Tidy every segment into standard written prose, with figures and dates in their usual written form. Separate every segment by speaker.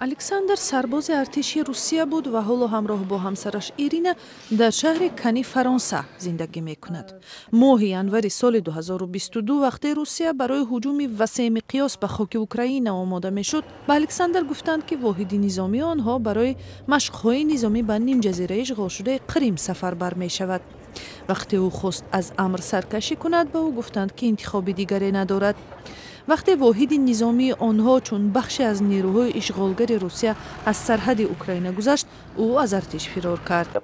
Speaker 1: الکساندر سرباز ارتشی روسیه بود و حالا همراه با همسرش ایرینا در شهر کنی فرانسه زندگی میکند. ماه ینوری سال 2022 وقتی روسیه برای هجوم وسیع مقیاس به خاک اوکراین آماده میشد، به الکساندر گفتند که واحد نظامی آنها برای مشق‌های نظامی به نیم جزیره اشغال شده قریم سفربر می شود. وقتی او خواست از امر سرکشی کند، به او گفتند که انتخاب دیگری ندارد. وقتی واحد نظامی آنها چون بخشی از نیروهای اشغالگر روسیه از سرحد اوکراین گذشت، او از ارتش فرار کرد.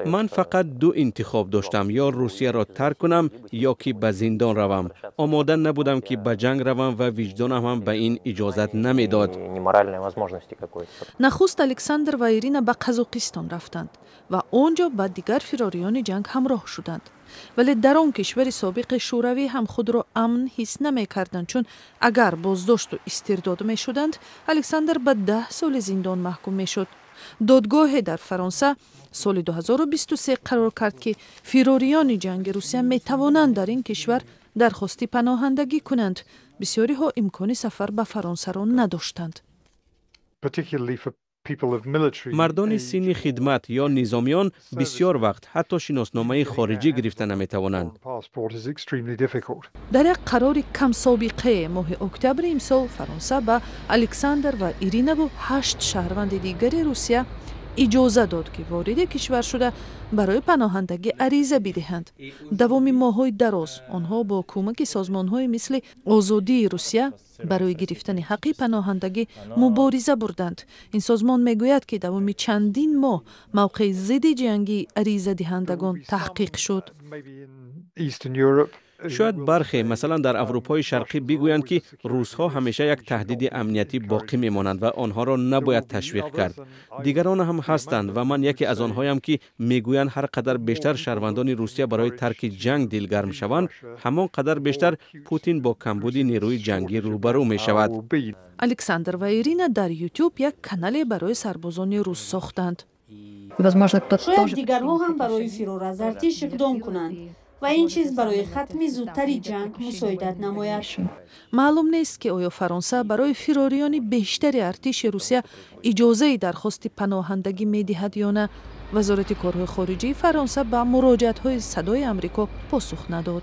Speaker 2: من فقط دو انتخاب داشتم، یا روسیه را ترک کنم یا که به زندان روم. آماده نبودم که به جنگ روم و وجدانم هم به این اجازت نمیداد.
Speaker 1: نخست الکساندر و ایرینا به قزاقستان رفتند و آنجا با دیگر فراریان جنگ همراه شدند. ولی در آن کشور سابق شوروی هم خود را امن حس نمی کردند، چون اگر بازداشت و استرداد می شدند، الکساندر به 10 سال زندان محکوم می شد. دادگاه در فرانسه سال 2023 قرار کرد که فراریان جنگ روسیه می توانند در این کشور درخواست پناهندگی کنند. بسیاری ها امکان سفر به فرانسه را نداشتند.
Speaker 2: مردان سن خدمت یا نظامیان بسیار وقت حتی شناسنامه خارجی گرفتن نمی توانند.
Speaker 1: در یک قرار کم سابقه ماه اکتبر امسال فرانسه به الکساندر و ایرینا و 8 شهروند دیگر روسیه اجازه داد که وارد کشور شده برای پناهندگی عریضه بدهند. دوام ماه‌های دراز آنها با کمک سازمان‌های مثل آزادی روسیه برای گرفتن حق پناهندگی مبارزه بردند. این سازمان میگوید که دوام چندین ماه موقع ضد جنگی عریضه دهندگان تحقیق شد.
Speaker 2: شاید برخی مثلا در اروپای شرقی بگویند که روس‌ها همیشه یک تهدید امنیتی باقی میمانند و آنها را نباید تشویق کرد. دیگران هم هستند و من یکی از آنهایم که میگویند هر قدر بیشتر شهروندان روسیه برای ترک جنگ دلگرم شوند، همان قدر بیشتر پوتین با کمبود نیروی جنگی روبرو می شود.
Speaker 1: الکساندر و ایرینا در یوتیوب یک کانال برای سربازان روس ساختند.
Speaker 3: شاید دیگرها هم برای فرار از ارتش اقدام کنند و این چیز برای ختم زودتری جنگ مساعدت نماید.
Speaker 1: معلوم نیست که آیا فرانسه برای فراریان بیشتر ارتش روسیه اجازه درخواست پناهندگی می‌دهد یا نه. وزارت کارهای خارجه فرانسه به مراجعت‌های صدای آمریکا پاسخ نداد.